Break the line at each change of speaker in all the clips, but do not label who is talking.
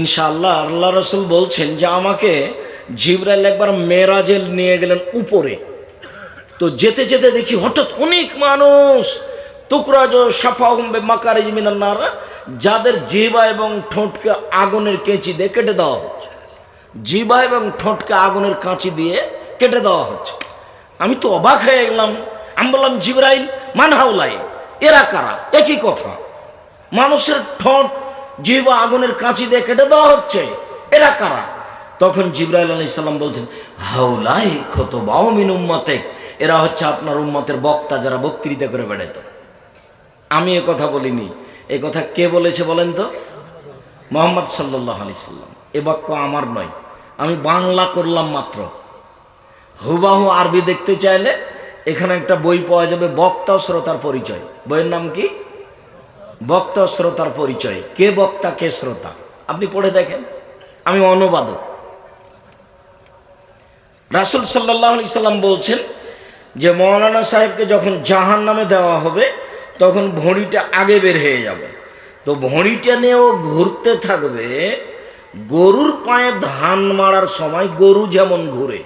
ইনশাআল্লাহ আল্লাহ রসুল বলছেন যে আমাকে জিবরাইল একবার মেরাজে নিয়ে গেলেন উপরে। তো যেতে যেতে দেখি হঠাৎ অনেক মানুষ তুকরাজ সাফাহুম বিমাকারিজ মিনান নার, যাদের জিহ্বা এবং ঠোঁটকে আগুনের কেঁচি দিয়ে কেটে দেওয়া হচ্ছে। জিহ্বা এবং ঠোঁটকে আগুনের কাঁচি দিয়ে কেটে দেওয়া হচ্ছে। আমি তো অবাক হয়ে গেলাম। আমি বললাম, জিবরাইল মান হাউলাই, এরা কারা? একই কথা, মানুষের ঠোঁট জিহ্বা আগুনের কাঁচি দিয়ে কেটে দেওয়া হচ্ছে, এরা কারা? তখন জিবরাইল আলাইহিস সালাম বলছেন, হাউলাই খুতবাউ মিন উম্মতিক, এরা হচ্ছে আপনার উম্মতের বক্তা, যারা বক্তৃতা করে বেড়াইত। আমি এ কথা বলিনি। এ কথা কে বলেছে বলেন তো? মুহাম্মদ সাল্লাল্লাহু আলাইহি সাল্লাম। এ বাক্য আমার নয়, আমি বাংলা করলাম মাত্র। হুবাহু আরবি দেখতে চাইলে এখানে একটা বই পাওয়া যাবে, বক্তা ও শ্রোতার পরিচয়। বইয়ের নাম কি? বক্তা ও শ্রোতার পরিচয়। কে বক্তা কে শ্রোতা আপনি পড়ে দেখেন। আমি অনুবাদক। রাসূল সাল্লাল্লাহু আলাইহি সাল্লাম বলছেন যে মৌলানা সাহেবকে যখন জাহান্নামে দেওয়া হবে তখন ভঁড়িটা আগে বের হয়ে যাবে। তো ভঁড়িটা নিয়েও ঘুরতে থাকবে। গরুর পায়ে ধান মারার সময় গরু যেমন ঘুরে,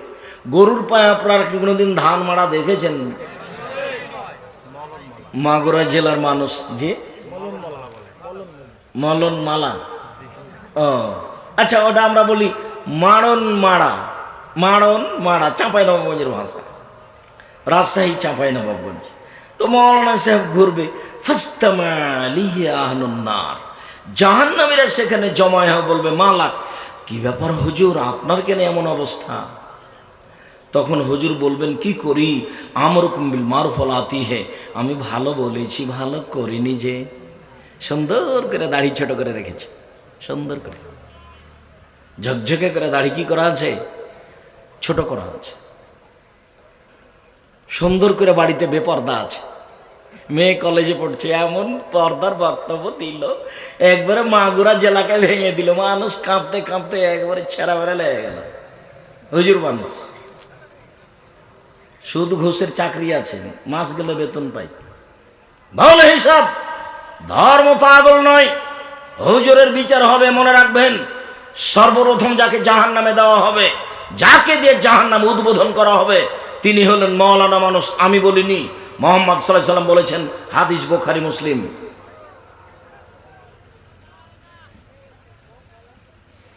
গরুর পায়ে আপনারা কি কোনোদিন ধান মারা দেখেছেন? মাগুরা জেলার মানুষ যে মলন মালা, ও আচ্ছা, ওটা আমরা বলি মারণ মারা। মারণ মারা চাঁপাইনবাবগঞ্জের ভাষা, রাজশাহী চাঁপাইনবাবগঞ্জ। তো মৌলানা সাহেব ঘুরবে, জাহান্নামীরা সেখানে জমা হয়ে বলবে, মালাক, কি ব্যাপার হুজুর, আপনার কেন এমন অবস্থা? তখন হুজুর বলবেন, কি করি, আমরুকুম বিল মারুফ ওয়া আতিহি, আমি ভালো বলেছি, ভালো করিনি। যে সুন্দর করে দাড়ি ছোট করে রেখেছে, সুন্দর করে ঝকঝকে করে দাড়ি কি করা আছে? ছোট করা আছে। সুন্দর করে বাড়িতে বেপর্দা আছে, মেয়ে কলেজে পড়ছে, এমন পর্দার বক্তব্য দিল, একবারে মাগুরা জেলাকে ভেঙে দিল। মানুষ কাঁপতে কাঁপতে একবারে ছেঁড়া বেড়া লেগে গেল। হুজুর মানুষ, সুদ ঘুষের চাকরি আছে, মাস গেলে বেতন পাই, ভালো হিসাব। ধর্ম পাগল নয়, হুজুরের বিচার হবে। মনে রাখবেন, সর্বপ্রথম যাকে জাহান্নামে দেওয়া হবে, যাকে দিয়ে জাহান্নাম উদ্বোধন করা হবে, তিনি হলেন মওলানা মানুষ। আমি বলিনি, মুহাম্মদ সাল্লাল্লাহু আলাইহি সাল্লাম বলেছেন, হাদিস বুখারী মুসলিম।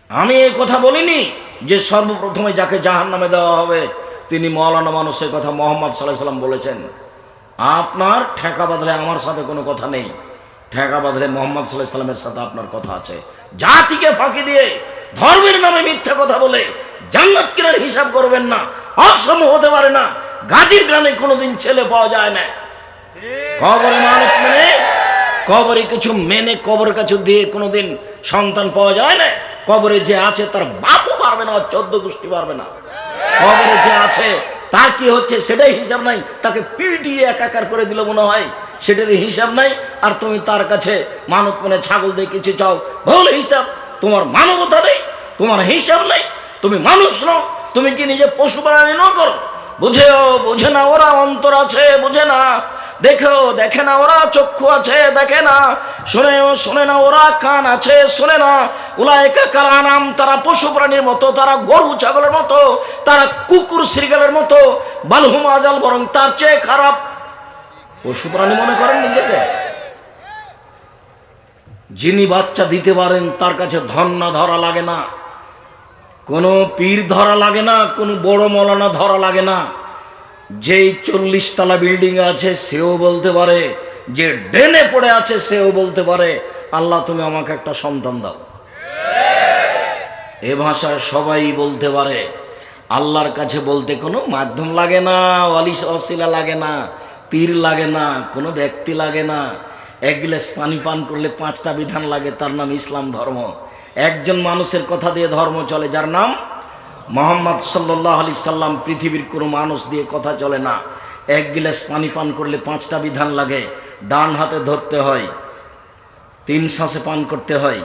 আমি এই কথা বলিনি যে সর্বপ্রথমে যাকে জাহান্নামে দেওয়া হবে তিনি মওলানা মানুষের কথা মুহাম্মদ সাল্লাল্লাহু আলাইহি সাল্লাম বলেছেন। আপনার ঠেকা বাঁধলে আমার সাথে কোনো কথা নেই, ঠেকা বাঁধলে মুহাম্মদ সাল্লাল্লাহু আলাইহি সাল্লামের সাথে আপনার কথা আছে। জাতিকে ফাঁকি দিয়ে ধর্মের নামে মিথ্যা কথা বলে জান্নাত কেনার হিসাব করবেন না, অসম্ভব হতে পারে না। গাজীর গ্রামে কোনোদিন ছেলে পাওয়া যায় না, কবরে মানত মেনে, কবরে কিছু মেনে, কবরের কাছে দিয়ে কোনোদিন সন্তান পাওয়া যায় না। কবরে যে আছে তার বাপও পারবে না, 14 গোষ্ঠী পারবে না। কবরে যে আছে তার কি হচ্ছে সেটাই হিসাব নাই, তাকে পিটিয়ে একাকার করে দিল মনে হয়, সেটারই হিসাব নাই। আর তুমি তার কাছে মানত মেনে ছাগল দিয়ে কিছু চাও, ভুল হিসাব। তোমার মানবতা নেই, তোমার হিসাব নেই, তুমি মানুষ নও। তুমি কি নিজে পশু প্রাণী ন করো? বুঝেও বোঝে না ওরা, অন্তর আছে বোঝে না, দেখেও দেখে না ওরা, চক্ষু আছে দেখে না, শোনেও শোনে না ওরা, কান আছে শোনে না। উলাইকা কাল আনাম, তারা পশু প্রাণীর মতো, তারা গরু ছাগলের মতো, তারা কুকুর শৃগালের মতো, বালহুম আজাল, বরং তার চেয়ে খারাপ। পশু প্রাণী মনে করেন নিজেকে? যিনি বাচ্চা দিতে পারেন তার কাছে ধন না ধরা লাগে না, কোনো পীর ধরা লাগে না, কোনো বড় মৌলানা ধরা লাগে না। যেই 40 তলা বিল্ডিং আছে সেও বলতে পারে, যে ডেনে পড়ে আছে সেও বলতে পারে, আল্লাহ তুমি আমাকে একটা সন্তান দাও। এ ভাষা সবাই বলতে পারে। আল্লাহর কাছে বলতে কোনো মাধ্যম লাগে না, ওয়াসিলা লাগে না, পীর লাগে না, কোনো ব্যক্তি লাগে না। এক গ্লাস পানি পান করলে 5টা বিধান লাগে, তার নাম ইসলাম ধর্ম। একজন মানুষের কথা দিয়ে ধর্ম চলে, যার নাম মুহাম্মদ সাল্লাল্লাহু আলাইহি সাল্লাম। পৃথিবীর কোনো মানুষ দিয়ে কথা চলে না। এক গ্লাস পানি পান করলে 5টা বিধান লাগে। ডান হাতে ধরতে হয়, 3 শ্বাসে পান করতে হয়,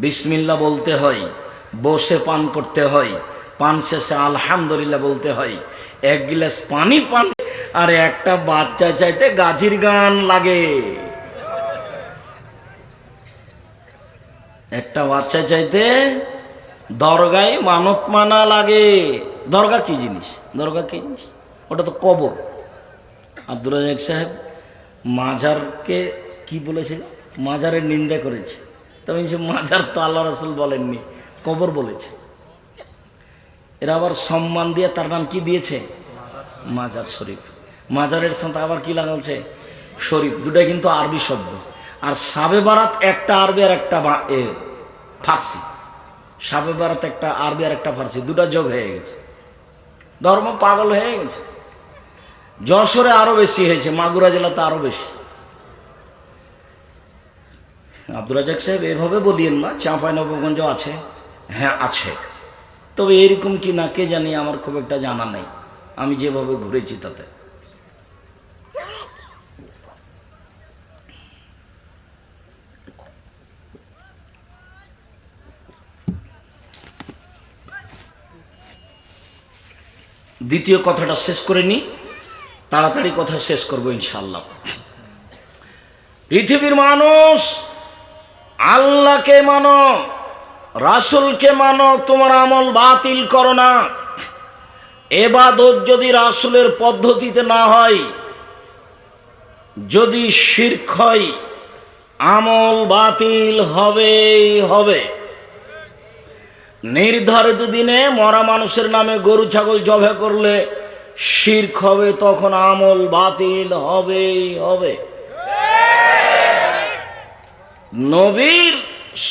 বিসমিল্লাহ বলতে হয়, বসে পান করতে হয়, পান শেষে আলহামদুলিল্লাহ বলতে হয়। এক গ্লাস পানি পান আর একটা বাচ্চা চাইতে গাজির গান লাগে। একটা বাচ্চা চাইতে দরগায় মানত মানা লাগে। দরগা কি জিনিস? দরগা কি জিনিস? ওটা তো কবর। আব্দুল রাজ্জাক সাহেব মাজারকে কি বলেছে? মাজারের নিন্দা করেছে। তবে সে মাজার তো আল্লাহ রাসূল বলেননি, কবর বলেছে। এরা আবার সম্মান দিয়ে তার নাম কি দিয়েছে? মাজার শরীফ। মাজারের সাথে আবার কি লাগাচ্ছে? শরীফ। দুটাই কিন্তু আরবি শব্দ। আর শাবে বারাত একটা আরবি আর একটা ফার্সি। শাবে বারাত একটা আরবি আর একটা ফার্সি, দুটা যোগ হয়ে গেছে। ধর্ম পাগল হয়ে গেছে। যশোরে আরো বেশি হয়েছে, মাগুরা জেলাতে আরো বেশি। আব্দুল রাজ্জাক সাহেব এভাবে বলিয়েন না, চাঁপাইনবাবগঞ্জ আছে। হ্যাঁ আছে, তবে এরকম কি না কে জানি, আমার খুব একটা জানা নেই। আমি যেভাবে ঘুরেছি তাতে। দ্বিতীয় কথাটা শেষ করে নি, তাড়াতাড়ি কথা শেষ করবো ইনশাআল্লাহ। পৃথিবীর মানুষ, আল্লাহকে মানো, রাসূলকে মানো, তোমার আমল বাতিল করো না। ইবাদত যদি রাসূলের পদ্ধতিতে না হয়, যদি শিরক হয়, আমল বাতিল হবেই হবে। নির্ধারিত দিনে মরা মানুষের নামে গরু ছাগল জবাই করলে শিরক হবে, তখন আমল বাতিল হবেই হবে। নবীর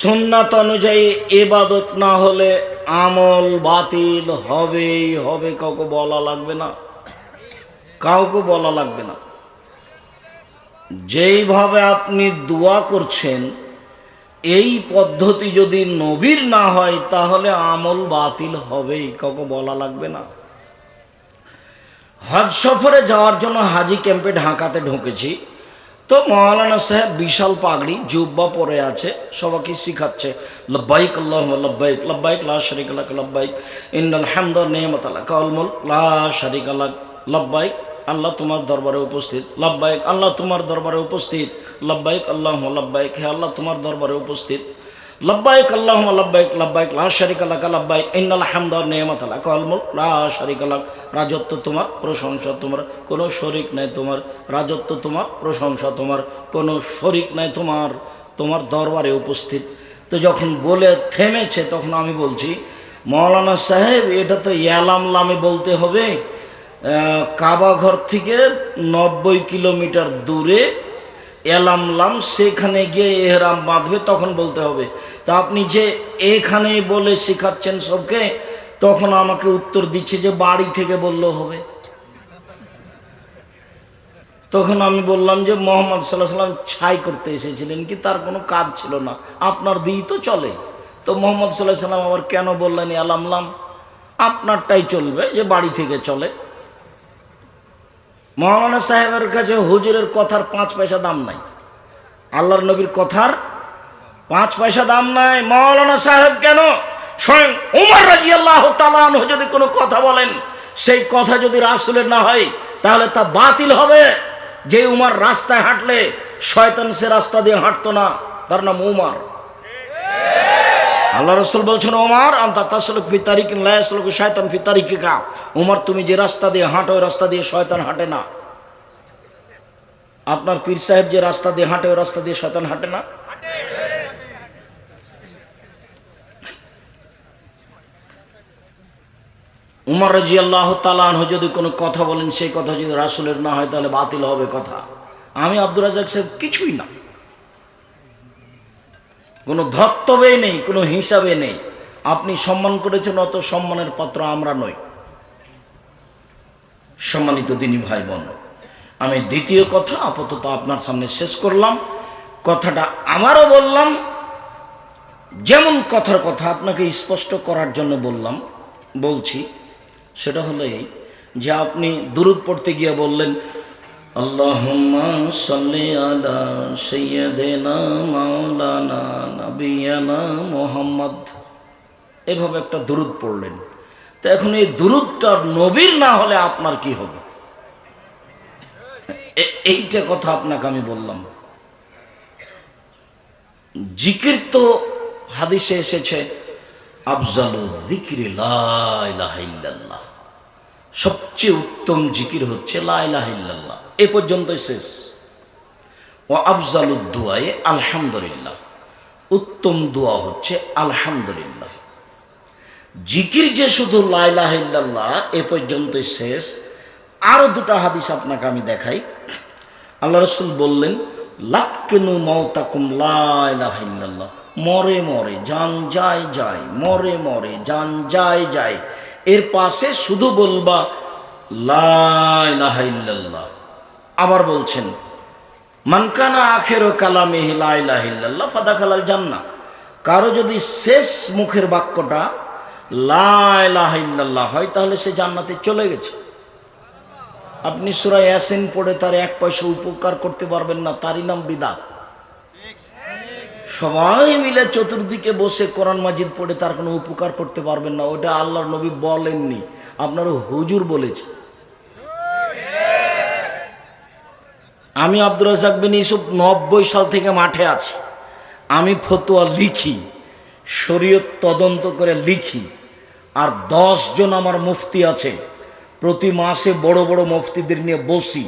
সুন্নাত অনুযায়ী ইবাদত না হলে আমল বাতিল হবেই হবে। কাউকে বলা লাগবে না, কাউকে বলা লাগবে না। যেইভাবে আপনি দোয়া করছেন, এই পদ্ধতি যদি নবীর না হয় তাহলে আমল বাতিল হবেই, কাউকে বলা লাগবে না। হজ সফরে যাওয়ার জন্য হাজি ক্যাম্পে ঢাকাতে ঢুকেছি, তো মৌলানা সাহেব বিশাল পাগড়ি জুব্বা পরে আছে, সবাইকে শিখাচ্ছে লব্বাইক আল্লাহুম্মা লব্বাইক, লব্বাইক লা শারীকা লাক, লব্বাইক ইন্নাল হামদা ওয়ান নি'মাতা লাক ওয়াল মুলক লা শারীকা লাক, লব্বাইক আল্লাহ তোমার দরবারে উপস্থিত, লব্বাইক আল্লাহ তোমার দরবারে উপস্থিত, লব্বাইক আল্লাহুম্মা লব্বাইক, হে আল্লাহ তোমার দরবারে উপস্থিত, লব্বাইক আল্লাহুম্মা লব্বাইক, লব্বাইক লা শারীকা লাক, লব্বাইক ইন্নাল হামদা ওয়ান নি'মাতা লাক ওয়াল মুলক লা শারীকা লাক। রাজত্ব তোমার, প্রশংসা তোমার, কোনো শরিক নাই তোমার। রাজত্ব তোমার, প্রশংসা তোমার, কোনো শরিক নাই তোমার, তোমার দরবারে উপস্থিত। তো যখন বলে থেমেছে তখন আমি বলছি, মৌলানা সাহেব এটা তো ইয়ালামলামে বলতে হবে, কাবা ঘর থেকে 90 কিলোমিটার দূরে এলামলাম, সেখানে গিয়ে এহরাম বাঁধবে, তখন বলতে হবে। তা আপনি যে এখানে বলে শেখাচ্ছেন সবকে, তখন আমাকে উত্তর দিচ্ছে যে বাড়ি থেকে বললেও হবে। তখন আমি বললাম যে মুহাম্মদ সাল্লাল্লাহু আলাইহি ওয়াসাল্লাম ছাই করতে এসেছিলেন কি, তার কোনো কাজ ছিল না, আপনার দিই তো চলে। তো মুহাম্মদ সাল্লাল্লাহু আলাইহি ওয়াসাল্লাম আবার কেন বললেন এলামলাম? আপনারটাই চলবে, যে বাড়ি থেকে চলে। মৌলানা সাহেবের কাছে হুজুরের কথার 5 পয়সা দাম নাই, আল্লাহর নবীর কথার 5 পয়সা দাম নাই। মৌলানা সাহেব কেন, স্বয়ং উমর রাদিয়াল্লাহু তাআলা আনহু যদি কোনো কথা বলেন, সেই কথা যদি রাসূলের না হয় তাহলে তা বাতিল হবে। যে উমর রাস্তায় হাঁটলে শয়তান সে রাস্তা দিয়ে হাঁটতো না, তার নাম উমর। আল্লাহ রাসূল বলছেন, ওমর আনতা তাসলুক ফি তারিকিন লা ইয়াসলুকু শায়তান ফি তারিকিকা। ওমর তুমি যে রাস্তা দিয়ে হাঁটো, ওই রাস্তা দিয়ে শয়তান হাঁটে না। আপনার পীর সাহেব যে রাস্তা দিয়ে হাঁটে, ওই রাস্তা দিয়ে শয়তান হাঁটে না। উমর রাদিয়াল্লাহু তাআলা আনহু যদি কোনো কথা বলেন, সেই কথা যদি রাসূলের না হয় তাহলে বাতিল হবে কথা। আমি আব্দুর রাজ্জাক সাহেব কিছুই না, কোনো ধর্তব্যে নেই, কোনো হিসাবে নেই। আপনি সম্মান করেছেন, অত সম্মানের পাত্র আমরা নই। সম্মানিত দিনী ভাই বোন, আমি দ্বিতীয় কথা আপাতত আপনার সামনে শেষ করলাম। কথাটা আমারও বললাম, যেমন কথার কথা আপনাকে স্পষ্ট করার জন্য বলছি, সেটা হলো এই যে আপনি দুরূদ পড়তে গিয়ে বললেন আল্লাহুম্মা সাল্লি আলা সাইয়্যিদিনা মাওলানা নাবিয়ানা মুহাম্মদ, এভাবে একটা দুরূদ পড়লেন। তো এখন এই দুরূদটা নবীর না হলে আপনার কি হবে? এইটা কথা আপনাকে আমি বললাম। জিকির তো হাদিসে এসেছে আফজালু যিকরি লা ইলাহা ইল্লাল্লাহ, সবচেয়ে উত্তম জিকির হচ্ছে লা ইলাহা ইল্লাল্লাহ। এ পর্যন্তই শেষ। ও আফজালুদ দুআয়ে আলহামদুলিল্লাহ, উত্তম দোয়া হচ্ছে আলহামদুলিল্লাহ। জিকির যে শুধু লা ইলাহা ইল্লাল্লাহ এ পর্যন্তই শেষ। আরো দুটো হাদিস আপনাকে আমি দেখাই। আল্লাহ রাসূল বললেন লাক্কিনু মাউতাকুম লা ইলাহা ইল্লাল্লাহ, মরে মরে জান যায় যায়, মরে মরে জান যায় যায়, এর পাশে শুধু বলবা লা ইলাহা ইল্লাল্লাহ। আবার বলছেন মান কানা আখিরু কালামিহি লা ইলাহা ইল্লাল্লাহ ফাদাখালাল জান্নাহ, কারো যদি শেষ মুখের বাক্যটা লা ইলাহা ইল্লাল্লাহ হয় তাহলে সে জান্নাতে চলে গেছে। আপনি সূরা ইয়াসিন পড়ে তার এক পয়সা উপকার করতে পারবেন না, তারই নাম বিদআত। সবাই মিলে চতুর্দিকে বসে কোরআন মাজিদ পড়ে তার কোনো উপকার করতে পারবেন না, ওটা আল্লাহর নবী বলেননি, আপনার হুজুর বলেছে। আমি আব্দুর রাজ্জাক বিন ইউসুফ 90 সাল থেকে মাঠে আছি। আমি ফতোয়া লিখি, শরীয়ত তদন্ত করে লিখি, আর 10 জন আমার মুফতি আছে। প্রতি মাসে বড় বড় মুফতিদের নিয়ে বসি।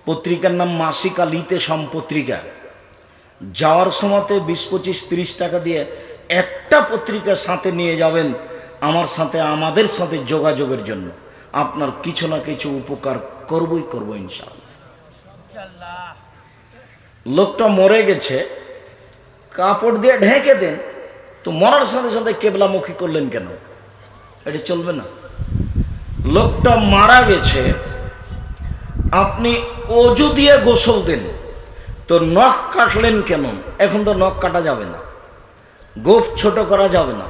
পত্রিকার নাম মাসিক আল ইতেশাম পত্রিকা। যাওয়ার সময়তে 20, 25, 30 টাকা দিয়ে একটা পত্রিকা সাথে নিয়ে যাবেন, আমার সাথে আমাদের সাথে যোগাযোগের জন্য। আপনার কিছু না কিছু উপকার করবই করব ইনশাআল্লাহ। লোকটা মরে গেছে, কাপড় দিয়ে ঢেকে দেন, তো মরার সাথে সাথে কেবলামুখী করলেন কেন? এটা চলবে না। লোকটা মারা গেছে, আপনি অজু দিয়ে গোসল দেন, তো নখ কাটলেন কেন? এখন তো নখ কাটা যাবে না, গোঁফ ছোট করা যাবে না,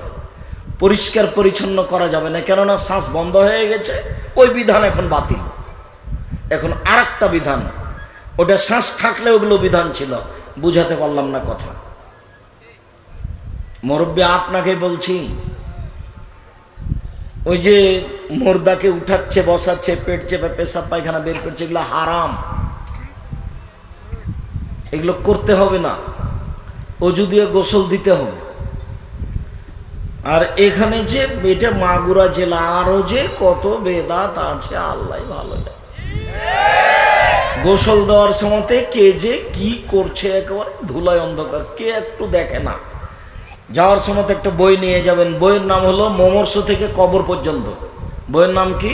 পরিষ্কার পরিচ্ছন্ন করা যাবে না, কেননা শ্বাস বন্ধ হয়ে গেছে। ওই বিধান এখন বাতিল। এখন আর একটা বিধান, ওটা শ্বাস থাকলে ওগুলো বিধান ছিল। বুঝাতে পারলাম না কথা। মুরব্বী আপনাকে বলছি, ওই যে মুর্দাকে উঠাচ্ছে, বসাচ্ছে, পেট চেপে পেশাব পায়খানা বের করছে, এগুলো হারাম, এগুলো করতে হবে না। অজু দিয়ে গোসল দিতে হবে। আর এখানে যে এটা মাগুরা জেলা, আরো যে কত বেদাত আছে আল্লাহ ভালো জানে। গোসল দেওয়ার সময়তে কে যে কি করছে একেবারে ধুলায় অন্ধকার, কে একটু দেখে না। যাওয়ার সময় একটা বই নিয়ে যাবেন, বইয়ের নাম হলো মোমর্ষ থেকে কবর পর্যন্ত। বইয়ের নাম কি?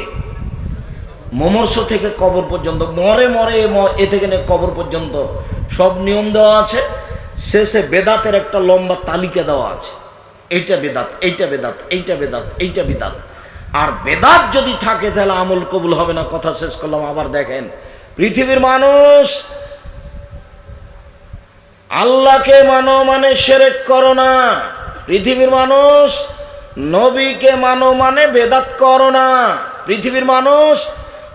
মোমর্ষ থেকে কবর পর্যন্ত। মরে মরে এ থেকে কবর পর্যন্ত সব নিয়ম দেওয়া আছে। শেষে বেদাতের একটা লম্বা তালিকা দেওয়া আছে, এইটা বেদাত, এইটা বেদাত, এইটা বেদাত, এইটা বেদাত। আর বেদাত যদি থাকে তাহলে আমল কবুল হবে না। কথা শেষ করলাম। আবার দেখেন, পৃথিবীর মানুষ আল্লাহকে মানো মানে শিরক করো না। পৃথিবীর মানুষ নবীকে মানো মানে বেদাত করো না। পৃথিবীর মানুষ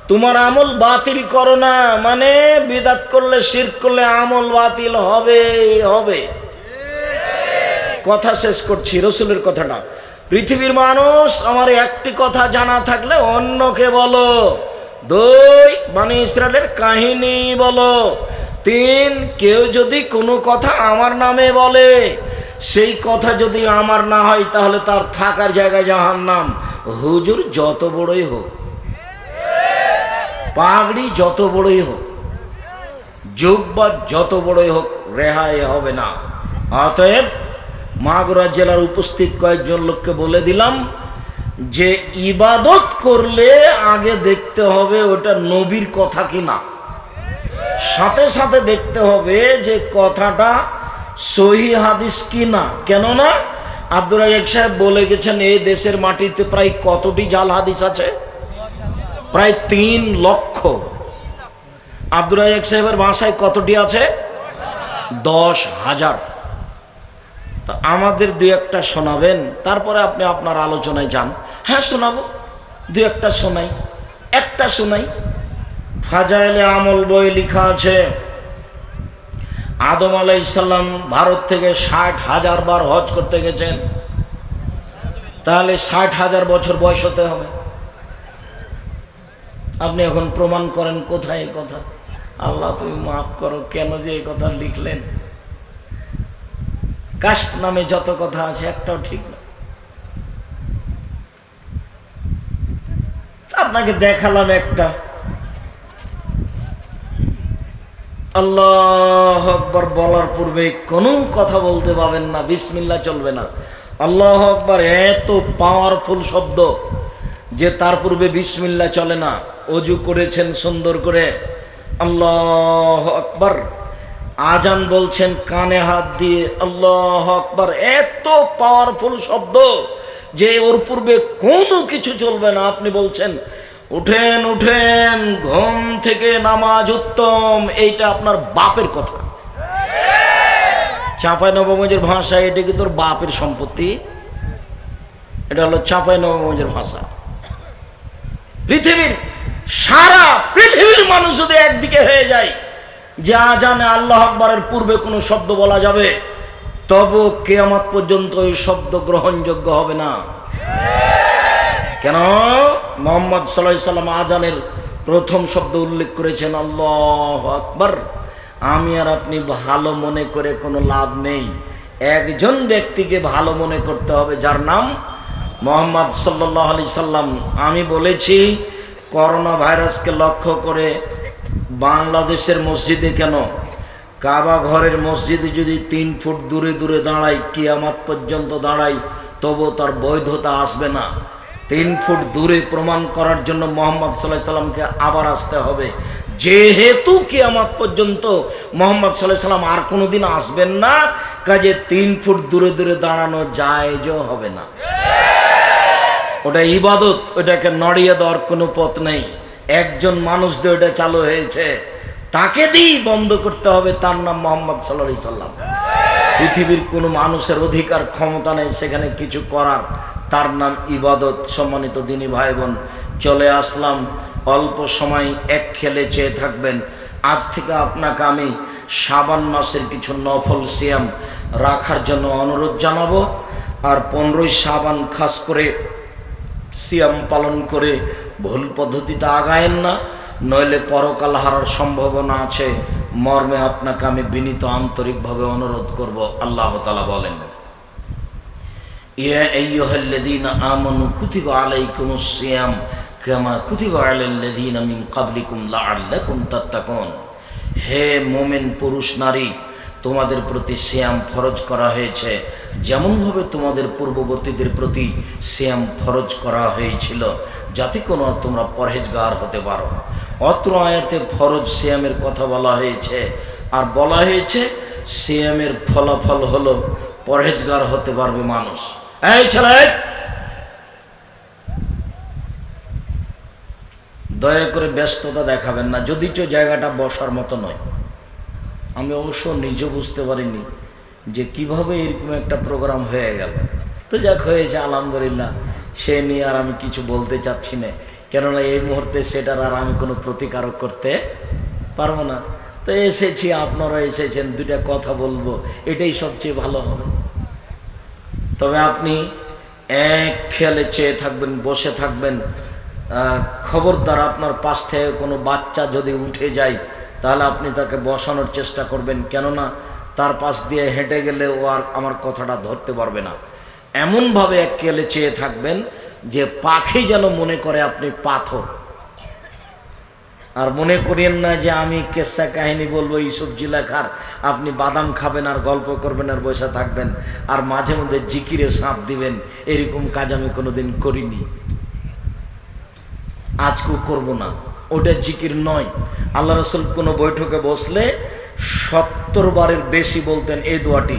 তোমার আমল বাতিল করো না মানে বিদাত করলে, শিরক করলে আমল বাতিল হবে হবে। কথা শেষ করছি, রসুলের কথাটা। পৃথিবীর মানুষ আমার একটি কথা জানা থাকলে অন্যকে বলো। 2, বনি ইসরাইলের কাহিনী বলো। 3, কেউ যদি কোনো কথা আমার নামে বলে, সেই কথা যদি আমার না হয় তাহলে তার থাকার জায়গায় জাহান্নাম। হুজুর যত বড়ই হোক, পাগড়ি যত বড়ই হোক, জুব্বা যত বড়ই হোক, রেহাই হবে না। অতএব মাগুরা জেলার উপস্থিত কয়েকজন লোককে বলে দিলাম যে ইবাদত করলে আগে দেখতে হবে ওটা নবীর কথা কিনা, সাথে সাথে দেখতে হবে যে কথাটা সহি হাদিস কিনা। কেননা আব্দুর রাজ্জাক সাহেব বলে গেছেন এই দেশের মাটিতে প্রায় কতটি জাল হাদিস আছে? প্রায় 3 লক্ষ। আব্দুর রাজ্জাক সাহেবের ভাষায় কতটি আছে? 10,000। তা আমাদের 2-1টা শোনাবেন, তারপরে আপনি আপনার আলোচনায় যান। হ্যাঁ শোনাবো, 2-1টা শোনাই। একটা শোনাই। ফাজাইলে আমল বই লেখা আছে, আদম আলাইহিস সালাম ভারত থেকে 60,000 বার হজ করতে গেছেন। তাহলে 60,000 বছর বয়স হতে হবে। আপনি এখন প্রমাণ করেন কোথায় এই কথা? আল্লাহ তুমি মাফ করো, কেন যে এই কথা লিখলেন? কাশফ নামে যত কথা আছে একটাও ঠিক না। আপনাকে দেখালাম একটা। আল্লাহু আকবার বলার পূর্বে কোনো কথা বলতে পাবেন না, বিসমিল্লাহ চলবে না। আল্লাহু আকবার এত পাওয়ারফুল শব্দ যে তার পূর্বে বিসমিল্লাহ চলে না। ওযু করেছেন সুন্দর করে, আল্লাহু আকবার, আজান বলছেন কানে হাত দিয়ে, আল্লাহু আকবার, এত পাওয়ারফুল শব্দ যে ওর পূর্বে কোনো কিছু চলবে না। আপনি বলছেন উঠেন উঠেন, ঘুম থেকে নামাজ উত্তম, এইটা আপনার বাপের কথা। চাঁপাইনবাবগঞ্জের ভাষায় এটা কি তোর বাপের সম্পত্তি? এটা হলো চাঁপাইনবাবগঞ্জের ভাষা। পৃথিবীর সারা পৃথিবীর মানুষ যদি একদিকে হয়ে যায় যে আজানে আল্লাহু আকবারের পূর্বে কোনো শব্দ বলা যাবে, তবু কিয়ামত পর্যন্ত ওই শব্দ গ্রহণযোগ্য হবে না। কেন? মুহাম্মদ সাল্লাল্লাহু আলাইহি সাল্লাম আজানের প্রথম শব্দ উল্লেখ করেছেন আল্লাহু আকবার। আমি আর আপনি ভালো মনে করে কোনো লাভ নেই। একজন ব্যক্তিকে ভালো মনে করতে হবে, যার নাম মুহাম্মদ সাল্লাল্লাহু আলাইহি সাল্লাম। আমি বলেছি করোনা ভাইরাসকে লক্ষ্য করে বাংলাদেশের মসজিদে কেন, কাবা ঘরের মসজিদে যদি 3 ফুট দূরে দূরে দাঁড়াই, কিয়ামত পর্যন্ত দাঁড়াই, তবু তার বৈধতা আসবে না। 3 ফুট দূরে প্রমাণ করার জন্য মুহাম্মদ সাল্লাল্লাহু আলাইহি সাল্লামকে আবার আসতে হবে। যেহেতু কিয়ামত পর্যন্ত মুহাম্মদ সাল্লাল্লাহু আলাইহি সাল্লাম আর কোনোদিন আসবেন না, কাজে 3 ফুট দূরে দূরে দাঁড়ানো জায়েজও হবে না। ওটা ইবাদত, ওটাকে নড়িয়ে দেওয়ার কোনো পথ নেই। একজন মানুষ দিয়ে ওটা চালু হয়েছে, তাকে দিয়েই বন্ধ করতে হবে। তার নাম মুহাম্মদ সাল্লাল্লাহু আলাইহি সাল্লাম। পৃথিবীর কোনো মানুষের অধিকার ক্ষমতা নেই সেখানে কিছু করার। তার নাম ইবাদত। সম্মানিত দিনী ভাই বোন, চলে আসলাম। অল্প সময় এক খেলে চেয়ে থাকবেন। আজ থেকে আপনাকে আমি শাবান মাসের কিছু নফল সিয়াম রাখার জন্য অনুরোধ জানাবো। আর 15ই শাবান খাস করে সিয়াম পালন করে ভুল পদ্ধতিতে আগায়েন না, নইলে পরকাল হারার সম্ভাবনা আছে। মর্মে আপনাকে আমি বিনীত আন্তরিকভাবে অনুরোধ করব। আল্লাহ তাআলা বলেন, ইয়া আইয়ুহাল্লাযীনা আমানু কুতিবা আলাইকুমুস সিয়াম কামা কুতিবা আলাল্লাযীনা মিন ক্বাবলিকুম লাআল্লাকুম তাত্তাকুন। হে মুমিন পুরুষ নারী, তোমাদের প্রতি সিয়াম ফরজ করা হয়েছে যেমনভাবে তোমাদের পূর্ববর্তীদের প্রতি সিয়াম ফরজ করা হয়েছিল, যাতে কোনো তোমরা পরহেজগার হতে পারো। অত্র আয়াতে ফরজ সিয়ামের কথা বলা হয়েছে, আর বলা হয়েছে সিয়ামের ফলাফল হলো পরহেজগার হতে পারবে মানুষ। এই ছেলে, দয়া করে ব্যস্ততা দেখাবেন না, যদিচ জায়গাটা বসার মতো নয়। আমি অবশ্য নিজে বুঝতে পারিনি যে কিভাবে এরকম একটা প্রোগ্রাম হয়ে গেল। তো যাক হয়েছে, আলহামদুলিল্লাহ। সে নিয়ে আর আমি কিছু বলতে চাচ্ছি না, কেননা এই মুহূর্তে সেটার আর আমি কোনো প্রতিকারক করতে পারবো না। তো এসেছি, আপনারা এসেছেন, দুটা কথা বলবো, এটাই সবচেয়ে ভালো হবে। তবে আপনি এক খেয়ালে চেয়ে থাকবেন, বসে থাকবেন। খবরদার, আপনার পাশ থেকে কোনো বাচ্চা যদি উঠে যায় তাহলে আপনি তাকে বসানোর চেষ্টা করবেন, কেননা তার পাশ দিয়ে হেঁটে গেলে ও আর আমার কথাটা ধরতে পারবে না। এমনভাবে এক খেয়ালে চেয়ে থাকবেন যে পাখি যেন মনে করে আপনি পাথর। আর মনে করিয়েন না যে আমি কেসা কাহিনী বলবো, এই সবজি লেখার, আপনি বাদাম খাবেন আর গল্প করবেন আর বসে থাকবেন আর মাঝে মধ্যে জিকিরে সাঁপ দিবেন। এরকম কাজ আমি কোনোদিন করিনি, আজকেও করব না। ওটা জিকির নয়। আল্লাহ রাসূল কোনো বৈঠকে বসলে 70 বারের বেশি বলতেন এই দোয়াটি,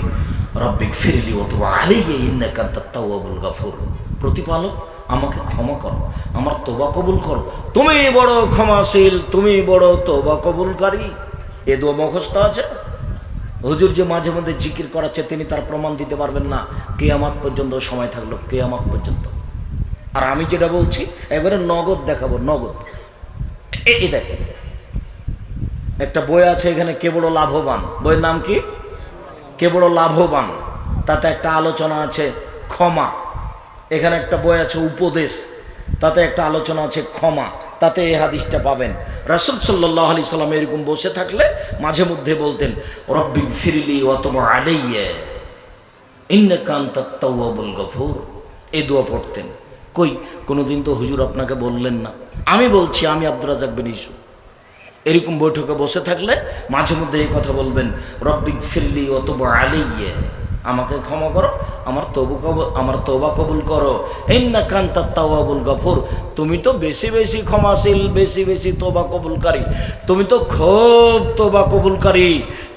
রব্বিক ফিরলি ওয়া তুব আলাইয়া ইন্নাকা আনতাত তাওয়াবুল গাফুর। প্রতিপালক, আমাকে ক্ষমা করো, আমার তোবা কবুল করো, তুমি বড় ক্ষমাশীল, তুমি বড় তোবা কবুলকারী। এ দোয়া মুখস্থ আছে। হুজুর যে মাঝে মধ্যে জিকির করাচ্ছে, তিনি তার প্রমাণ দিতে পারবেন না কিয়ামত পর্যন্ত সময় থাকলো, কিয়ামত পর্যন্ত। আর আমি যেটা বলছি এবারে নগদ দেখাবো, নগদ। এই দেখেন, একটা বই আছে এখানে, কে বড় লাভবান। বইয়ের নাম কি? কে বড় লাভবান। তাতে একটা আলোচনা আছে ক্ষমা। এখানে একটা বই আছে উপদেশ, তাতে একটা আলোচনা আছে ক্ষমা। তাতে এই হাদিসটা পাবেন। রাসূল সাল্লাল্লাহু আলাইহি সাল্লাম এরকম বসে থাকলে মাঝে মধ্যে বলতেন, রব্বিক ফিরলি ওয়া তুব আলাইয়া। ইন্নাকা আনতাত তাওয়াবুল গফুর, এই দোয়া পড়তেন। কই কোনোদিন তো হুজুর আপনাকে বললেন না। আমি বলছি, আমি আব্দুর রাজ্জাক বিন ইউসুফ। এরকম বৈঠকে বসে থাকলে মাঝে মধ্যে এই কথা বলবেন, রব্বিক ফিরলি ও তুব আলাইয়া, আমাকে ক্ষমা করো, আমার তওবা কবুল করো। ইন্নাকা আনতাত তাওয়াবুল গফুর, তুমি তো বেশি বেশি ক্ষমাশীল, বেশি বেশি তওবা কবুলকারী, তুমি তো খুব তওবা কবুলকারী,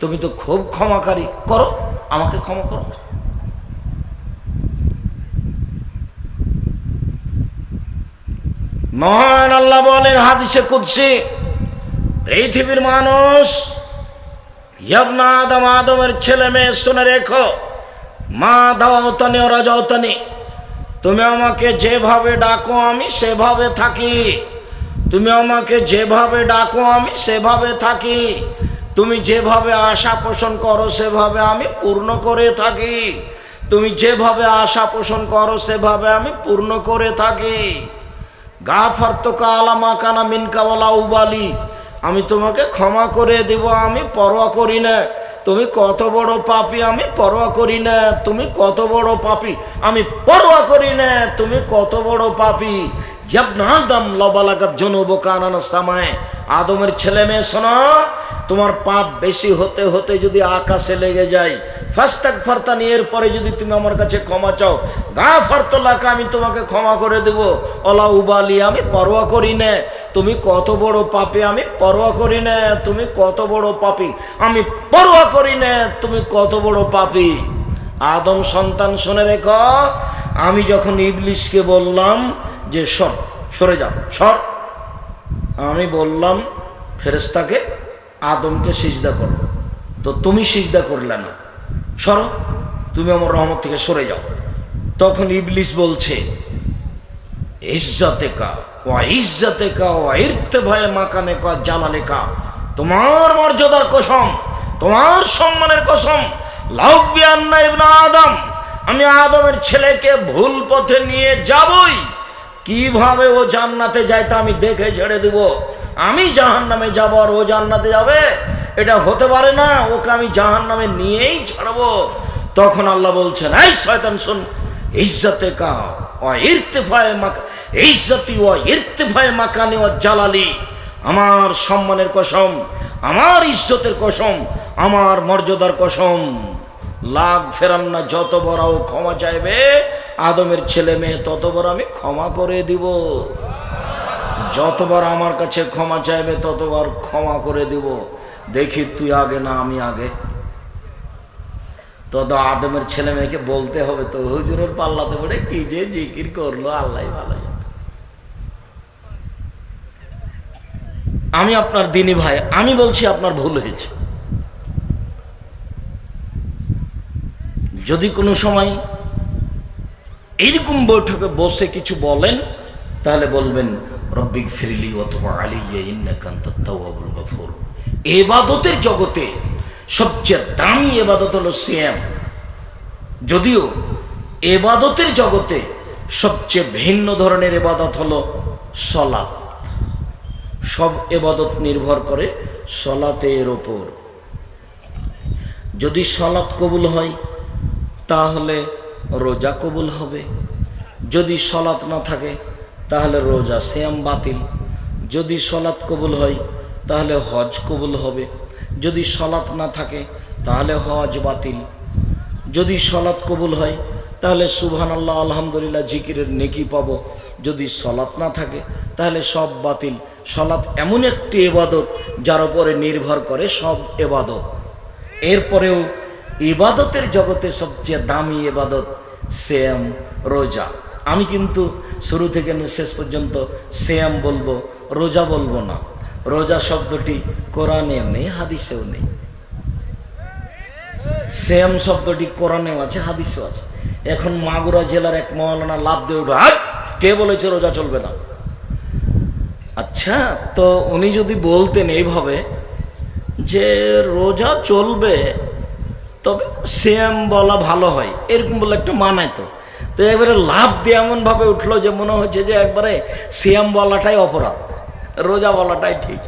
তুমি তো খুব ক্ষমাকারী, করো, আমাকে ক্ষমা করো। মহান আল্লাহ বলেন হাদিসে কুদসি, পৃথিবীর মানুষ, ইবনে আদম, আদমের ছেলে মেয়ে, শুনে রেখো, মা দাওয়াতানি ও রাজাওতানি, তুমি আমাকে যেভাবে ডাকো আমি সেভাবে থাকি, তুমি আমাকে যেভাবে ডাকো আমি সেভাবে থাকি, তুমি যেভাবে আশা পোষণ করো সেভাবে আমি পূর্ণ করে থাকি, তুমি যেভাবে আশা পোষণ করো সেভাবে আমি পূর্ণ করে থাকি। গাফারতুকা আলা মা কানা মিনকা ওয়ালা উবালি, আমি তোমাকে ক্ষমা করে দেব, আমি পরোয়া করি না তুমি কত বড় পাপী, আমি পরোয়া করি না তুমি কত বড় পাপী, আমি পরোয়া করি না তুমি কত বড় পাপী। ইবনে আদম লা বালাগাত যুনুবুকা আনানাস সামায়ে, আদমের ছেলে মেয়ে শোনো, তোমার পাপ বেশি হতে হতে যদি আকাশে লেগে যায়, ফাস্তাগফারতানি, এরপরে যদি তুমি আমার কাছে ক্ষমা চাও, গাফারতু লাকা, আমি তোমাকে ক্ষমা করে দেব, ওয়ালা উবালি, আমি পরোয়া করি না তুমি কত বড় পাপী, আমি পরোয়া করি না তুমি কত বড় পাপী, আমি পরোয়া করি না তুমি কত বড় পাপী। আদম সন্তান শুনে রেখো, আমি যখন ইবলিসকে বললাম যে সরে যাও, আমি বললাম ফেরেশতাকে আদমকে সিজদা করো, তো তুমি সিজদা করলে না, সরো, তুমি আমার রহমত থেকে সরে যাও। তখন ইবলিস বলছে, ইজ্জাতেকা ওয়া ইজ্জাতেকা ওয়া ইরতিফায়ে মাকানেকা জালালেকা, তোমার মর্যাদার কসম, তোমার সম্মানের কসম, লাউবিয়ান্না ইবনে আদম, আমি আদমের ছেলেকে ভুল পথে নিয়ে যাবই, কিভাবে ও জান্নাতে যায় তা আমি দেখে ছেড়ে দিব, আমি জাহান্নামে যাব আর ও জান্নাতে যাবে, এটা হতে পারে না, ওকে আমি জাহান্নামে নিয়েই ছাড়বো। তখন আল্লাহ বলছেন, এই শয়তান শুন, ইজ্জাতেকা ওয়া ইরতিফায়ে ইজ্জতি ওয়া ইরতিফায়ে মাকানি ওয়া জালালি, আমার সম্মানের কসম, আমার ইজ্জতের কসম, আমার মর্যাদার কসম, লাগ ফেরান না, যত বড় ক্ষমা চাইবে আদমের ছেলে মেয়ে ততবার আমি ক্ষমা করে দিব, যতবার আমার কাছে ক্ষমা চাইবে ততবার ক্ষমা করে দিব। দেখি তুই আগে না আমি আগে, তো আদমের ছেলে মেয়েকে বলতে হবে তো, হুজুরের পাল্লাতে পড়ে কি যে জিকির করলো, আল্লাহ ভালো জানে। আমি আপনার দিনী ভাই, আমি বলছি আপনার ভুল হয়েছে। যদি কোনো সময় এইরকম বৈঠকে বসে কিছু বলেন, তাহলে বলবেন রব্বিক ফিরলি ওয়া তুব আলাইয়া ইন্নাকা আনতাত তাওয়াবুল গফুর। ইবাদতের জগতে সবচেয়ে দামি ইবাদত হলো সিয়াম, যদিও ইবাদতের জগতে সবচেয়ে ভিন্ন ধরনের ইবাদত হলো সালাত। সব ইবাদত নির্ভর করে সালাতের ওপর। যদি সালাত কবুল হয় তাহলে রোজা কবুল হবে, যদি সালাত না থাকে তাহলে রোজা সিয়াম বাতিল, যদি সালাত কবুল হয় তাহলে হজ কবুল হবে, যদি সালাত না থাকে তাহলে হজ বাতিল, যদি সালাত কবুল হয় তাহলে সুবহানাল্লাহ আলহামদুলিল্লাহ জিকিরের নেকি পাবো, যদি সালাত না থাকে তাহলে সব বাতিল। সালাত এমন একটি ইবাদত যার উপরে নির্ভর করে সব ইবাদত। এরপরেও ইবাদতের জগতে সবচেয়ে দামি ইবাদত সিয়াম, রোজা। আমি কিন্তু শুরু থেকে শেষ পর্যন্ত সিয়াম বলবো, রোজা বলবো না। রোজা শব্দটি কোরআনেও নেই, হাদিসেও নেই। সিয়াম শব্দটি কোরআনেও আছে, হাদিসেও আছে। এখন মাগুরা জেলার এক মাওলানা লাভ দিয়ে উঠে, কে বলেছে রোজা চলবে না? আচ্ছা, তো উনি যদি বলতেন এইভাবে যে রোজা চলবে তবে সিয়াম বলা ভালো হয়, এরকম বলে একটা মানায়, তো একবারে লাভ দিয়ে এমনভাবে উঠলো যে মনে হচ্ছে যে একবারে সিয়াম বলাটাই অপরাধ, রোজা বলাটাই ঠিক।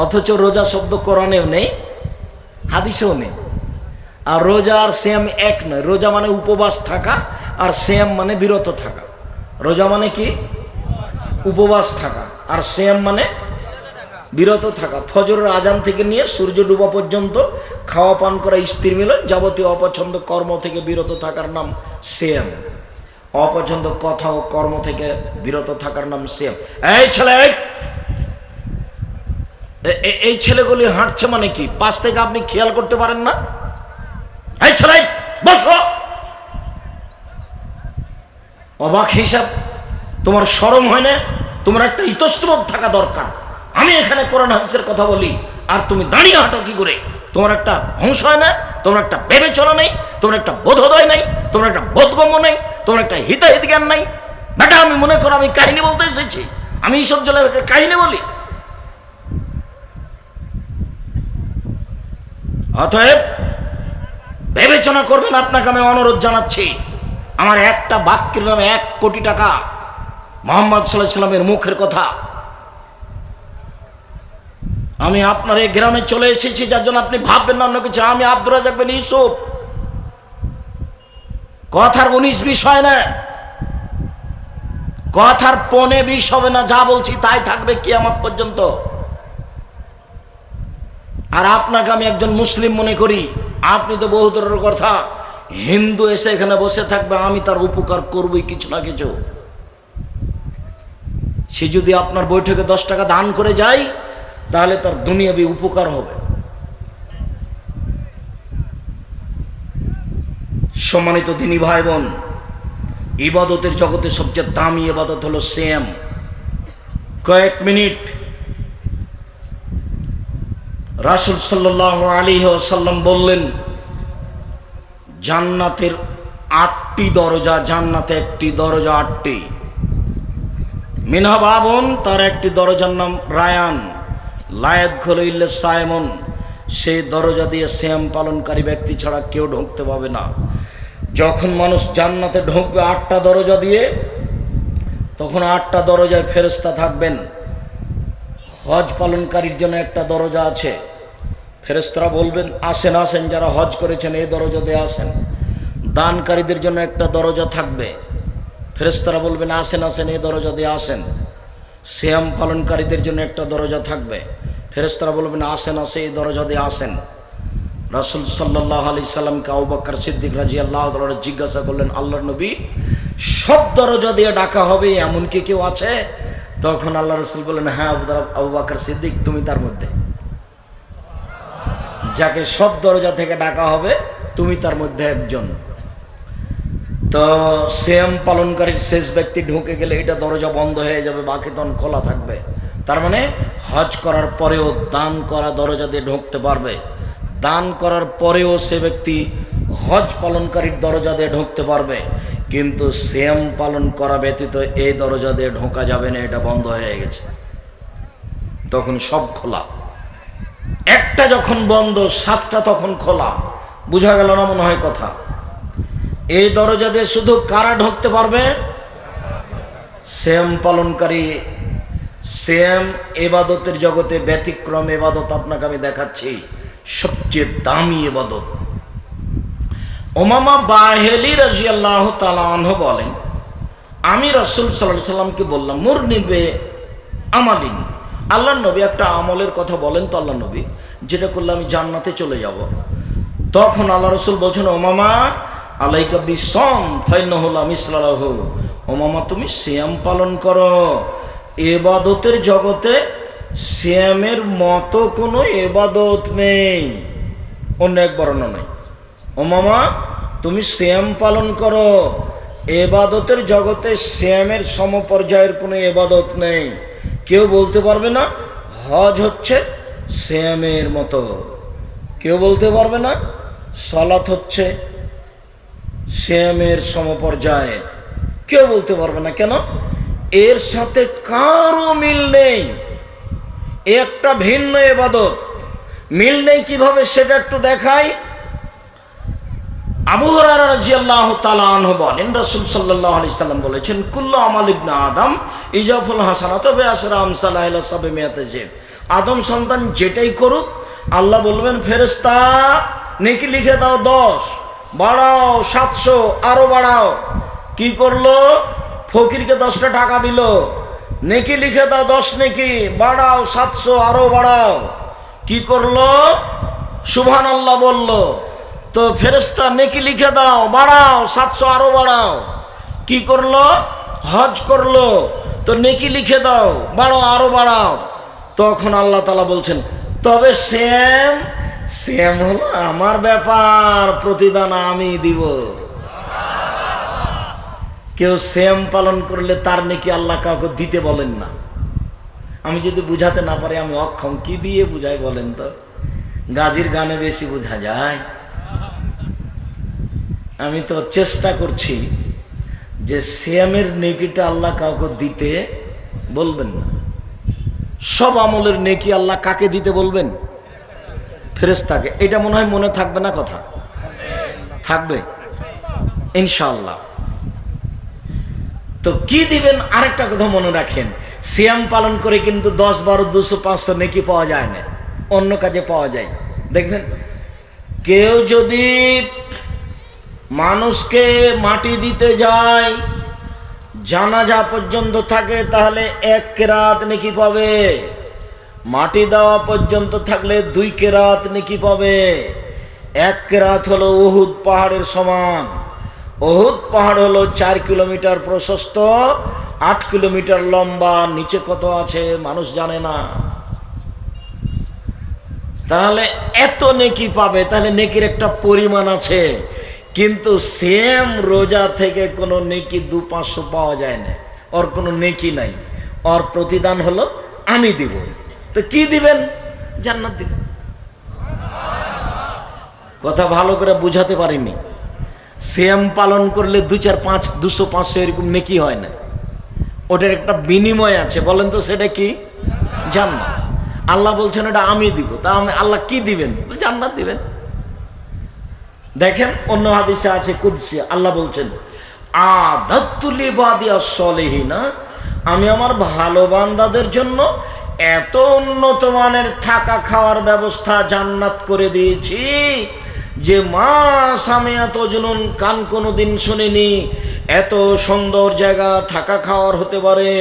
অথচ রোজা শব্দ কোরআনেও নেই, হাদিসেও নেই। আর রোজা আর সিয়াম এক নয়। রোজা মানে উপবাস থাকা, আর সিয়াম মানে বিরত থাকা। রোজা মানে কি? উপবাস থাকা, আর সিয়াম মানে বিরত থাকা। ফজরের আজান থেকে নিয়ে সূর্য ডুবা পর্যন্ত খাওয়া পান করা, স্ত্রী মিলন, যাবতীয় অপছন্দ কর্ম থেকে বিরত থাকার নাম সিয়াম। অপছন্দ কথা ও কর্ম থেকে বিরত থাকার নাম সিয়াম। এই ছেলে, এই ছেলেগুলি হাঁটছে মানে কি? পাশ থেকে আপনি খেয়াল করতে পারেন না? এই ছেলে বসো। অবাক হিসাব, তোমার শরম হয় না? তোমার একটা ইতস্তবোধ থাকা দরকার। আমি এখানে কোরআন হাদিসের কথা বলি আর তুমি দাঁড়িয়ে হাঁটো কি করে? তোমার একটা হুঁশ হয় না? তোমার একটা বিবেচনা নেই? তোমার একটা বোধোদয় নেই? তোমার একটা বোধগম্য নেই? তোমার একটা হিতাহিত জ্ঞান নাই? বেটা, আমি মনে করো আমি কাহিনী বলতে এসেছি, আমি ঈশ্বর জলের কাহিনী বলি। অতএব বিবেচনা করবেন। আপনাকে আমি অনুরোধ জানাচ্ছি, আমার একটা বাক্যের নামে 1 কোটি টাকা। মুহাম্মদ সাল্লাল্লাহু আলাইহি সাল্লামের মুখের কথা। আমি আপনার এই গ্রামে চলে এসেছি যার জন্য আপনি ভাববেন না অন্য কিছু। আমি আব্দুর রাজ্জাক বিন ইউসুফ, কথার 19-20 হয় না, কথার 15-20 হবে না। যা বলছি তাই থাকবে কিয়ামত পর্যন্ত। আর আপনাকে আমি একজন মুসলিম মনে করি। আপনি তো বহু দূরের কথা, হিন্দু এসে এখানে বসে থাকবে, আমি তার উপকার করবই কিছু না কিছু। সে যদি আপনার বৈঠকে 10 টাকা দান করে যায়, তাহলে তার দুনিয়াবি উপকার হবে। সম্মানিত দিনী ভাই বোন, ইবাদতের জগতে সবচেয়ে দামি ইবাদত হলো সিয়াম। কয়েক মিনিট রাসূল সাল্লাল্লাহু আলাইহি ওয়াসাল্লাম বললেন, জান্নাতের 8টি দরজা, জান্নাতে একটি দরজা 8টি। মিনহা বাবুন, তার একটি দরজার নাম রায়ান, লায়াদ খোলে ইল্লা সায়মন। সেই দরজা দিয়ে সিয়াম পালনকারী ব্যক্তি ছাড়া কেউ ঢুকতে পাবে না। যখন মানুষ জান্নাতে ঢুকবে 8টা দরজা দিয়ে, তখন 8টা দরজায় ফেরেশতা থাকবেন। হজ পালনকারীর জন্য একটা দরজা আছে, ফেরেশতারা বলবেন আসেন আসেন, যারা হজ করেছেন এই দরজা দিয়ে আসেন। দানকারীদের জন্য একটা দরজা থাকবে, ফেরেশতারা বলবেন আসেন আসেন এই দরজা দিয়ে আসেন। সিয়াম পালনকারীদের জন্য একটা দরজা থাকবে, ফেরেশতারা বলবেন আসেন আসেন এই দরজা দিয়ে আসেন। রাসূল সাল্লাল্লাহু আলাইহি সাল্লামকে আবু বকর সিদ্দিক রাদিয়াল্লাহু তাআলা জিজ্ঞাসা করলেন, আল্লাহর নবী, সব দরজা দিয়ে ডাকা হবে এমন কি কেউ আছে? তখন আল্লাহ রাসূল বললেন, হ্যাঁ আবু বকর সিদ্দিক, তুমি তার মধ্যে। যাকে সব দরজা থেকে ডাকা হবে তুমি তার মধ্যে একজন। তো সিয়াম পালনকারীর শেষ ব্যক্তি ঢুকে গেলে এটা দরজা বন্ধ হয়ে যাবে, বাকি তখন খোলা থাকবে। তার মানে হজ করার পরেও দান করা দরজা দিয়ে ঢুকতে পারবে, দান করার পরেও সে ব্যক্তি হজ পালনকারীর দরজা দিয়ে ঢুকতে পারবে। কিন্তু সিয়াম পালন করা ব্যতীত এই দরজা দিয়ে ঢোকা যাবে না, এটা বন্ধ হয়ে গেছে। তখন সব খোলা। একটা যখন বন্ধ, 7টা তখন খোলা। বুঝা গেল না মনে হয় কথা? এই দরজা দিয়ে শুধু কারা ঢুকতে পারবে? সিয়াম পালনকারী। সিয়াম ইবাদতের জগতে ব্যতিক্রম ইবাদত। আপনাকে আমি দেখাচ্ছি সবচেয়ে দামি ইবাদত। উমামা বাহিলি রাদিয়াল্লাহু তাআলা আনহু বলেন, আমি রাসূল সাল্লাল্লাহু আলাইহি সাল্লামকে বললাম, মুরনিবে আমালিন, আল্লাহর নবী একটা আমলের কথা বলেন তো আল্লাহর নবী, যেটা করলে আমি জান্নাতে চলে যাব। তখন আল্লাহ রাসূল বলছেন, উমামা আলাইকা বিসম ফাইন্নাহু লা মিসলা লাহু। উমামা, তুমি সিয়াম পালন করো। ইবাদতের জগতে সিয়ামের মতো কোনো ইবাদত নেই, অন্য এক বর্ণনা নেই। উমামা, তুমি সিয়াম পালন করো। ইবাদতের জগতে সিয়ামের সমপর্যায়ের কোনো ইবাদত নেই। কেউ বলতে পারবে না হজ হচ্ছে সিয়ামের মতো, কেউ বলতে পারবে না সালাত হচ্ছে সিয়ামের সমপর্যায়ে, কেউ বলতে পারবে না। কেন? এর সাথে কারো মিল নেই, একটা ভিন্ন ইবাদত। মিল নেই কিভাবে সেটা একটু দেখাই। আবু হুরায়রা রাদিয়াল্লাহু তাআলা আনহু বলেন, রাসূল সাল্লাল্লাহু আলাইহি সাল্লাম বলেছেন, কুল্লু আমাল ইবনে আদম ইজাফুল হাসানাতু বিআশরি আমসালিহা ইলা 700 জিব। আদম সন্তান যেটাই করুক, আল্লাহ বলবেন ফেরেশতা নেকি লিখে দাও 10, বাড়াও 700, আরো বাড়াও। কি করলো? ফকিরকে 10টা টাকা দিল। নেকি লিখে দাও 10 নেকি, বাড়াও 700, আরো বাড়াও। কি করলো? সুবহানাল্লাহ বলল। তো ফেরেশতা নেকি লিখে দাও, বাড়াও 700, আরো বাড়াও। কি করলো? হজ করলো। তো নেকি লিখে দাও, বাড়াও, আরো বাড়াও। তখন আল্লাহ তাআলা বলছেন, তবে শ্যাম হলো আমার ব্যাপার, প্রতিদান আমি দিব। কেউ শ্যাম পালন করলে তার নেকি আল্লাহ কাউকে দিতে বলেন না। আমি যদি বুঝাতে না পারি আমি অক্ষম, কি দিয়ে বুঝাই বলেন তো? গাজীর গানে বেশি বোঝা যায়। আমি তো চেষ্টা করছি যে শ্যামের নেকিটা আল্লাহ কাউকে দিতে বলবেন না। সব আমলের নেকি আল্লাহ কাকে দিতে বলবেন? ফেরেশতাকে। এটা মনে হয় মনে থাকবে না? কথা থাকবে ইনশাআল্লাহ। তো কি দিবেন? আরেকটা কথা মনে রাখেন, সিয়াম পালন করে কিন্তু 10, 12, 200, 500 নেকি পাওয়া যায় না, অন্য কাজে পাওয়া যায়। দেখবেন কেউ যদি মানুষকে মাটি দিতে যায়, জানাজা পর্যন্ত থাকে, তাহলে 1 কেরাত নেকি পাবে। মাটি দেওয়া পর্যন্ত থাকলে 2 কেরাত নেকি পাবে। 1 কেরাত হলো উহুদ পাহাড়ের সমান। উহুদ পাহাড় হলো 4 কিলোমিটার প্রশস্ত, 8 কিলোমিটার লম্বা। নিচে কত আছে মানুষ জানে না। তাহলে এত নেকি পাবে, তাহলে নেকির একটা পরিমাণ আছে। কিন্তু সেম রোজা থেকে কোনো নেকি 200-500 পাওয়া যায় না, ওর কোনো নেকি নাই। ওর প্রতিদান হলো আমি দিব। তো কি দিবেন? জান্নাত দিবেন। কথা ভালো করে বুঝাতে পারিনি। সিয়াম পালন করলে 2, 4, 5, 200, 500 এরকম নেকি হয় না। ওটার একটা বিনিময় আছে। বলেন তো সেটা কি? জান্নাত। আল্লাহ বলছেন এটা আমি দিব। তা আল্লাহ কি দিবেন? জান্নাত দিবেন। দেখেন অন্য হাদিসে আছে কুদসি, আল্লাহ বলছেন আদাতুল ইবাদিয়াস সলিহিনা, আমি আমার ভালো বান্দাদের জন্য এত উন্নত মানের থাকা খাওয়ার ব্যবস্থা জান্নাত করে দিয়েছি যে মা সামিয়াত জুনুন, কান কোনোদিন শুনিনি এত সুন্দর জায়গা থাকা খাওয়ার হতে পারে।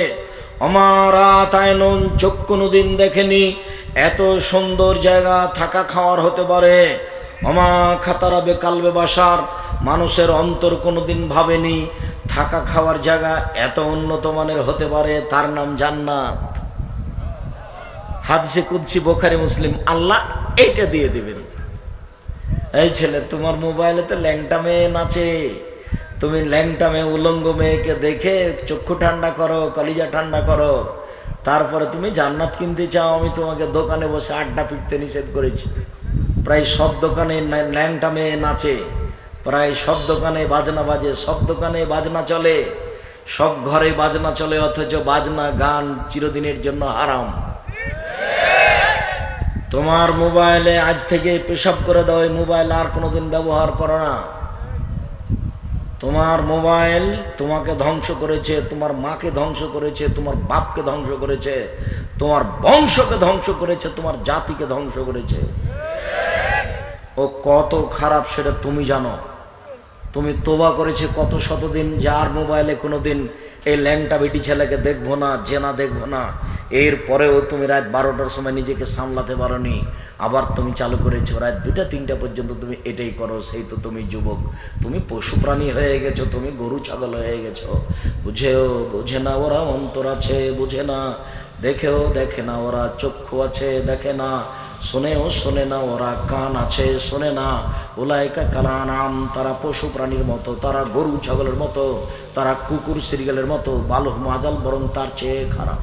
আমার আতায়নুন, চোখ কোনোদিন দেখেনি এত সুন্দর জায়গা থাকা খাওয়ার হতে পারে। অমা খাতারাবে কালবে বাসার, মানুষের অন্তর কোনোদিন ভাবেনি থাকা খাওয়ার জায়গা এত উন্নত মানের হতে পারে। তার নাম জান্নাত। হাদিসে কুদসি, বুখারী, মুসলিম। আল্লাহ এইটা দিয়ে দিবেন। এই ছেলে, তোমার মোবাইলে তো ল্যাংটা মেয়ে নাচে, তুমি ল্যাংটা মেয়ে উলঙ্গ মেয়েকে দেখে চক্ষু ঠান্ডা করো, কলিজা ঠান্ডা করো, তারপরে তুমি জান্নাত কিনতে চাও। আমি তোমাকে দোকানে বসে আড্ডা পিটতে নিষেধ করেছি। প্রায় সব দোকানে ল্যাংটা মেয়ে নাচে, প্রায় সব দোকানে বাজনা বাজে, সব দোকানে বাজনা চলে, সব ঘরে বাজনা চলে, অথচ বাজনা গান চিরদিনের জন্য হারাম। তোমার মোবাইলে আজ থেকে পেশাব করে দাও, এই মোবাইল আর কোনোদিন ব্যবহার করো না। তোমার মোবাইল তোমাকে ধ্বংস করেছে, তোমার মাকে ধ্বংস করেছে, তোমার বাপকে ধ্বংস করেছে, তোমার বংশকে ধ্বংস করেছে, তোমার জাতিকে ধ্বংস করেছে। ও কত খারাপ সেটা তুমি জানো। তুমি তোবা করেছে কত শতদিন, যার মোবাইলে কোনোদিন এই ল্যাংটা বেটি ছেলেকে দেখবো না, জেনা দেখবো না। এরপরেও তুমি রাত 12টার সময় নিজেকে সামলাতে পারোনি, আবার তুমি চালু করেছো রাত 2টা 3টা পর্যন্ত তুমি এটাই করো। সেই তো তুমি যুবক, তুমি পশু প্রাণী হয়ে গেছো, তুমি গরু ছাগল হয়ে গেছো। বুঝেও বুঝে না ওরা, অন্তর আছে বুঝে না, দেখেও দেখে না ওরা, চক্ষু আছে দেখে না, শোনেও শোনে না ওরা, কান আছে শোনে না। উলাইকা কালানাম, তারা পশু প্রাণীর মতো, তারা গরু ছাগলের মতো, তারা কুকুর শ্রীগালের মতো। বালুহ মাজাল, বরং তার চেয়ে খারাপ।